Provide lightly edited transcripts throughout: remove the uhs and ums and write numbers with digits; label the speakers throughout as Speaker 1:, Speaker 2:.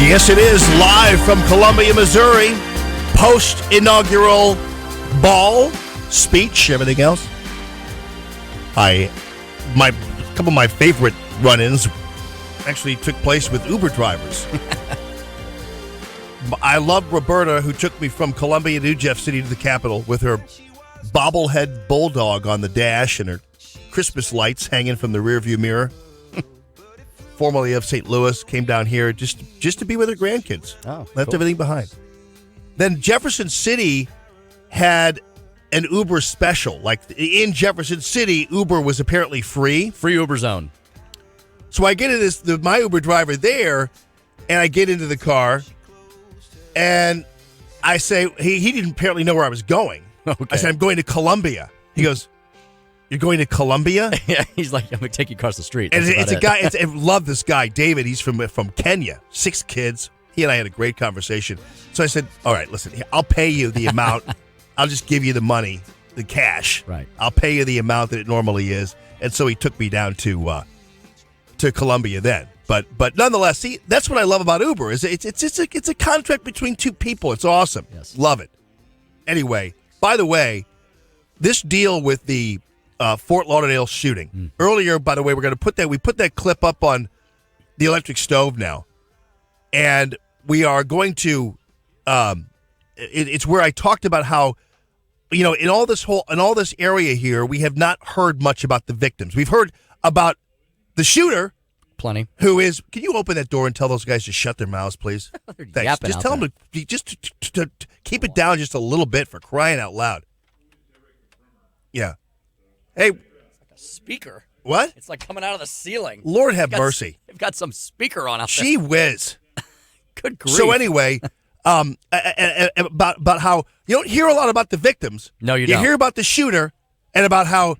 Speaker 1: Yes, it is live from Columbia, Missouri. Post-inaugural ball, speech, everything else. A couple of my favorite run-ins actually took place with Uber drivers. I love Roberta, who took me from Columbia to New Jeff City to the Capitol with her bobblehead bulldog on the dash and her Christmas lights hanging from the rearview mirror. Formerly of St. Louis, came down here just to be with her grandkids.
Speaker 2: Oh,
Speaker 1: left
Speaker 2: cool.
Speaker 1: everything behind. Then Jefferson City had an Uber special. Like in Jefferson City, Uber was apparently free.
Speaker 2: Free Uber zone.
Speaker 1: So I get into my Uber driver there, and I get into the car, and I say, he didn't apparently know where I was going.
Speaker 2: Okay.
Speaker 1: I said, I'm going to Columbia. He goes, you're going to Columbia?
Speaker 2: Yeah, he's like, I'm going to take you across the street.
Speaker 1: And
Speaker 2: That's
Speaker 1: it's a
Speaker 2: about
Speaker 1: guy, I love this guy, David. He's from Kenya, 6 kids. He and I had a great conversation. So I said, all right, listen, I'll pay you the amount. I'll just give you the money, the cash.
Speaker 2: Right.
Speaker 1: I'll pay you the amount that it normally is. And so he took me down to Columbia then. But nonetheless, see, that's what I love about Uber. Is it's a contract between two people. It's awesome.
Speaker 2: Yes.
Speaker 1: Love it. Anyway, by the way, this deal with the Fort Lauderdale shooting. Earlier, by the way, we put that clip up on the electric stove now. And we are going to it's where I talked about how, in all this area here, we have not heard much about the victims. We've heard about the shooter.
Speaker 2: Plenty.
Speaker 1: Who is? Can you open that door and tell those guys to shut their mouths, please? Thanks. Just tell them to keep it down just a little bit, for crying out loud. Yeah. Hey.
Speaker 2: It's like a speaker.
Speaker 1: What?
Speaker 2: It's like coming out of the ceiling.
Speaker 1: Lord have mercy.
Speaker 2: They've got some speaker on out there.
Speaker 1: Gee whiz.
Speaker 2: Good grief.
Speaker 1: So anyway, about how you don't hear a lot about the victims.
Speaker 2: No, you don't.
Speaker 1: You hear about the shooter and about how,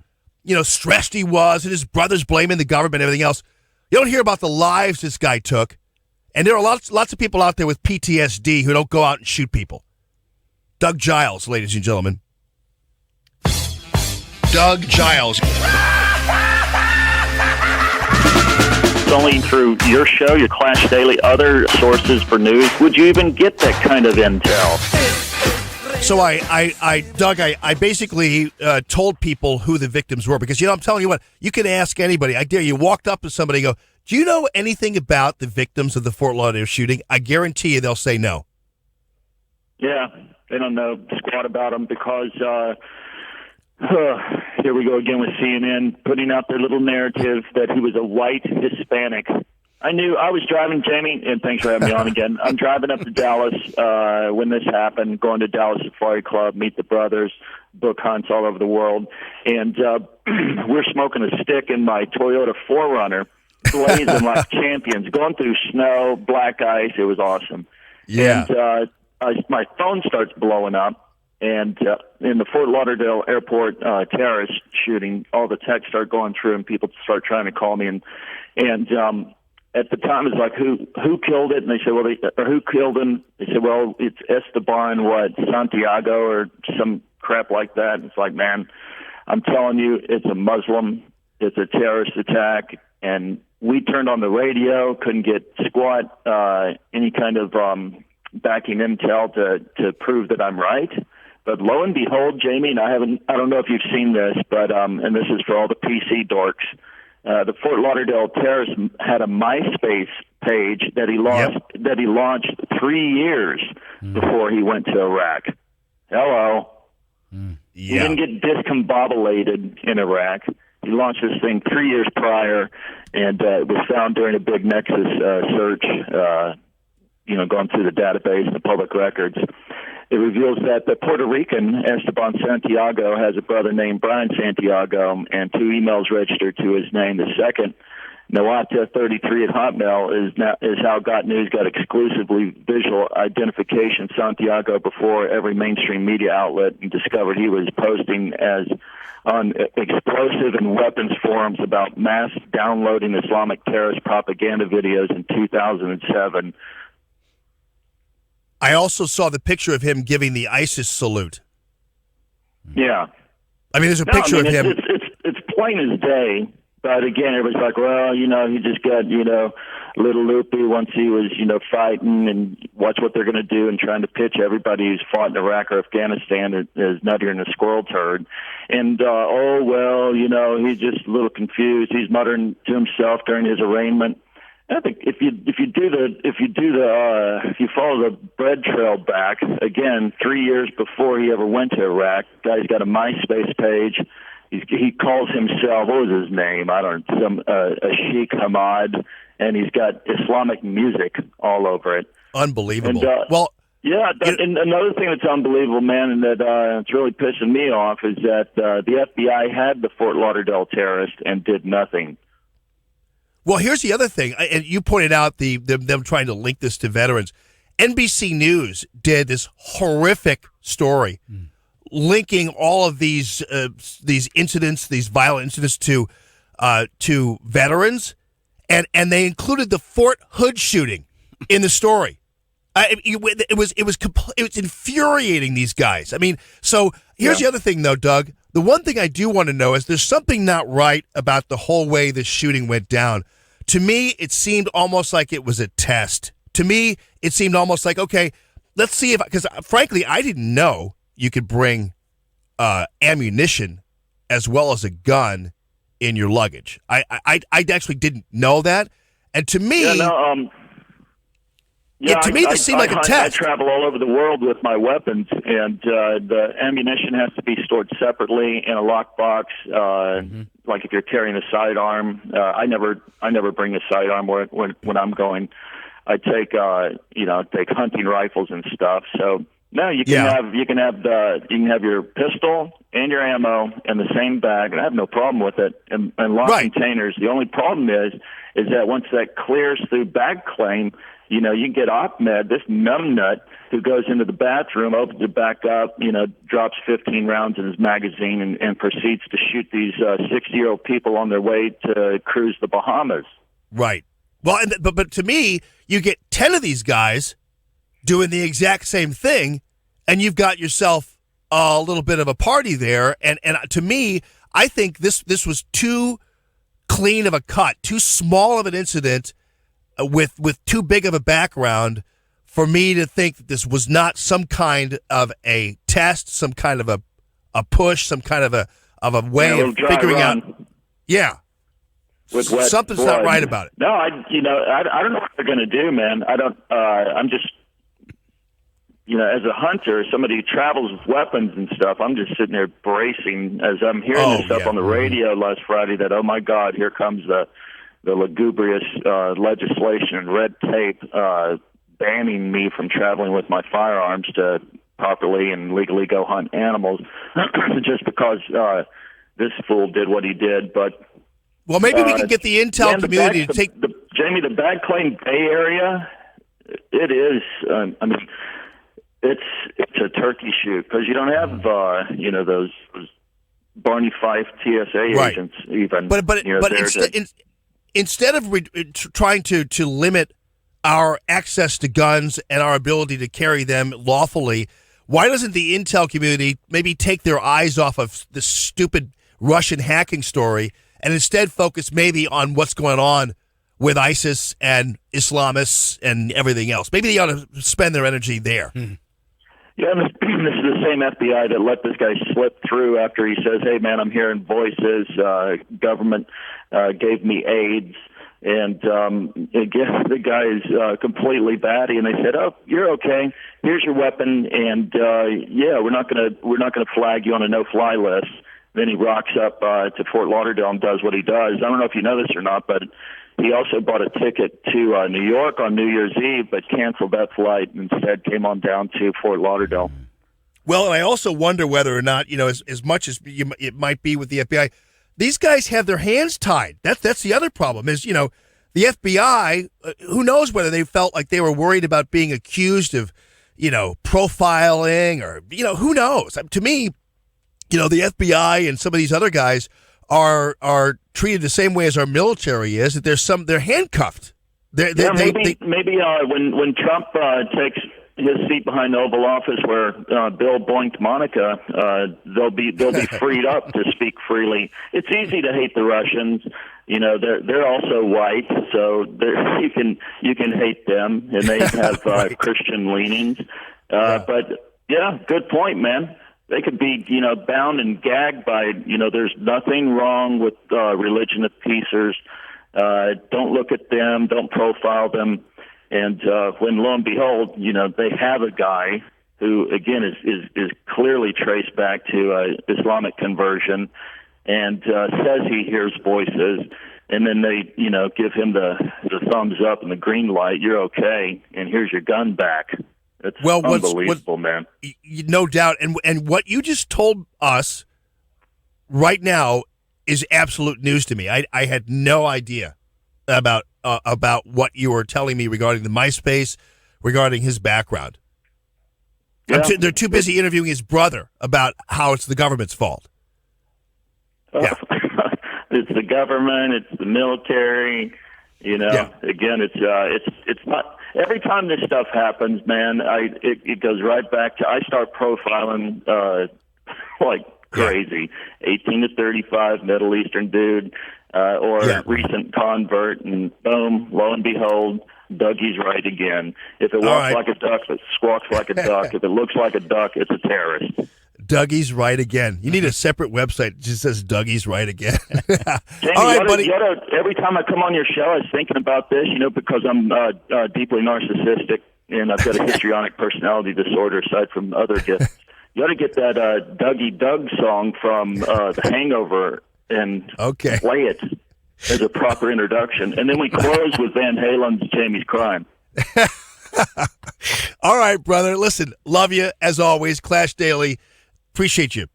Speaker 1: stressed he was and his brothers blaming the government and everything else. You don't hear about the lives this guy took. And there are lots of people out there with PTSD who don't go out and shoot people. Doug Giles, ladies and gentlemen. Doug Giles.
Speaker 3: It's only through your show, your Clash Daily, other sources for news, would you even get that kind of intel?
Speaker 1: So Doug, I basically told people who the victims were because, I'm telling you what, you can ask anybody. I dare you, walked up to somebody and go, do you know anything about the victims of the Fort Lauderdale shooting? I guarantee you they'll say no.
Speaker 3: Yeah, they don't know squat about them because here we go again with CNN putting out their little narrative that he was a white Hispanic. I was driving, Jamie, and thanks for having me on again. I'm driving up to Dallas when this happened, going to Dallas Safari Club, meet the brothers, book hunts all over the world. And we're smoking a stick in my Toyota 4Runner, blazing like champions, going through snow, black ice. It was awesome.
Speaker 1: Yeah.
Speaker 3: And my phone starts blowing up. And in the Fort Lauderdale airport terrorist shooting, all the texts start going through, and people start trying to call me. And at the time, it's like, who killed it? And they said, or who killed him? They said, well, it's Esteban, Santiago, or some crap like that. And it's like, man, I'm telling you, it's a Muslim. It's a terrorist attack. And we turned on the radio, couldn't get squat, any kind of backing intel to prove that I'm right. But lo and behold, Jamie, and I don't know if you've seen this, but and this is for all the PC dorks. The Fort Lauderdale terrorist had a MySpace page that he launched 3 years before he went to Iraq. Hello.
Speaker 1: Yeah.
Speaker 3: He didn't get discombobulated in Iraq. He launched this thing 3 years prior, and it was found during a big Nexus search, going through the database and the public records. It reveals that the Puerto Rican Esteban Santiago has a brother named Brian Santiago and 2 emails registered to his name. The second, Nawata33 at Hotmail, is how Got News got exclusively visual identification of Santiago before every mainstream media outlet and discovered he was posting on explosive and weapons forums about mass downloading Islamic terrorist propaganda videos in 2007.
Speaker 1: I also saw the picture of him giving the ISIS salute.
Speaker 3: Yeah.
Speaker 1: I mean, there's a picture of him.
Speaker 3: It's plain as day, But again, everybody's like, well, he just got, a little loopy once he was, fighting, and watch what they're going to do and trying to pitch everybody who's fought in Iraq or Afghanistan as nuttier than a squirrel turd. And, he's just a little confused. He's muttering to himself during his arraignment. I think if you follow the bread trail back, again, 3 years before he ever went to Iraq, guy's got a MySpace page. He calls himself, what was his name? I don't know, a Sheikh Hamad, and he's got Islamic music all over it.
Speaker 1: Unbelievable.
Speaker 3: And, and another thing that's unbelievable, man, and that it's really pissing me off is that the FBI had the Fort Lauderdale terrorist and did nothing.
Speaker 1: Well, here's the other thing, and you pointed out them trying to link this to veterans. NBC News did this horrific story linking all of these incidents, these violent incidents, to veterans, and they included the Fort Hood shooting in the story. It was infuriating, these guys. I mean, so here's the other thing, though, Doug. The one thing I do want to know is there's something not right about the whole way this shooting went down. To me, it seemed almost like it was a test. To me, it seemed almost like, okay, let's see because frankly, I didn't know you could bring ammunition as well as a gun in your luggage. I actually didn't know that. And to me, this seemed like a test.
Speaker 3: I travel all over the world with my weapons, and the ammunition has to be stored separately in a lockbox. Like if you're carrying a sidearm, I never bring a sidearm when I'm going. I take take hunting rifles and stuff. So no, you can have your pistol and your ammo in the same bag, and I have no problem with it. And locked containers. The only problem is that once that clears through bag claim, you can get Ahmed, this numbnut, who goes into the bathroom, opens it back up, drops 15 rounds in his magazine and proceeds to shoot these 60-year-old people on their way to cruise the Bahamas.
Speaker 1: Right. Well, but to me, you get 10 of these guys doing the exact same thing, and you've got yourself a little bit of a party there. And to me, I think this was too clean of a cut, too small of an incident, with too big of a background for me to think that this was not some kind of a test, some kind of a push, some kind of a way of figuring out. Yeah.
Speaker 3: With wet
Speaker 1: something's
Speaker 3: blood.
Speaker 1: Not right about it.
Speaker 3: No, I don't know what they're going to do, man. I'm just, as a hunter, somebody who travels with weapons and stuff, I'm just sitting there bracing as I'm hearing this stuff on the radio last Friday that, oh my God, here comes the lugubrious legislation and red tape banning me from traveling with my firearms to properly and legally go hunt animals just because this fool did what he did. But
Speaker 1: well, maybe we can get the intel community to take
Speaker 3: Jamie, the Bag Claim Bay area. It is. It's a turkey shoot because you don't have those Barney Fife TSA agents even.
Speaker 1: But instead of trying to limit our access to guns and our ability to carry them lawfully, why doesn't the intel community maybe take their eyes off of this stupid Russian hacking story and instead focus maybe on what's going on with ISIS and Islamists and everything else? Maybe they ought to spend their energy there.
Speaker 3: Yeah, this is the same FBI that let this guy slip through after he says, hey, man, I'm hearing voices. Government gave me AIDS. And again, the guy is completely batty. And they said, oh, you're okay. Here's your weapon. And, we're not gonna flag you on a no-fly list. Then he rocks up to Fort Lauderdale and does what he does. I don't know if you know this or not, but he also bought a ticket to New York on New Year's Eve, but canceled that flight and instead came on down to Fort Lauderdale.
Speaker 1: Well, and I also wonder whether or not, as much as it might be with the FBI, these guys have their hands tied. That's the other problem is, the FBI, who knows whether they felt like they were worried about being accused of, profiling or, who knows? To me, the FBI and some of these other guys are treated the same way as our military is. That they're handcuffed.
Speaker 3: Maybe when Trump takes his seat behind the Oval Office, where Bill boinked Monica, they'll be freed up to speak freely. It's easy to hate the Russians. they're also white, so you can hate them, and they have Christian leanings. But yeah, good point, man. They could be, bound and gagged by, there's nothing wrong with religion of peacers. Don't look at them, don't profile them. And when lo and behold, they have a guy who, again, is clearly traced back to Islamic conversion and says he hears voices. And then they, give him the thumbs up and the green light. You're okay, and here's your gun back. It's unbelievable, man.
Speaker 1: No doubt. And what you just told us right now is absolute news to me. I had no idea about what you were telling me regarding the MySpace, regarding his background.
Speaker 3: Yeah.
Speaker 1: They're too busy interviewing his brother about how it's the government's fault. Yeah.
Speaker 3: It's the government. It's the military.
Speaker 1: Yeah.
Speaker 3: Again, it's not. Every time this stuff happens, man, it goes right back to I start profiling like crazy. 18 to 35, Middle Eastern dude, or recent convert, and boom, lo and behold, Dougie's right again. If it walks like a duck, it squawks like a duck. If it looks like a duck, it's a terrorist.
Speaker 1: Dougie's right again. You need a separate website that just says Dougie's right again.
Speaker 3: Jamie,
Speaker 1: all right, buddy.
Speaker 3: Every time I come on your show, I was thinking about this, because I'm deeply narcissistic and I've got a histrionic personality disorder aside from other gifts. You ought to get that Dougie Doug song from The Hangover and play it as a proper introduction. And then we close with Van Halen's Jamie's Crime.
Speaker 1: All right, brother. Listen, love you as always. Clash Daily. Appreciate you.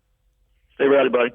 Speaker 3: Stay ready, buddy.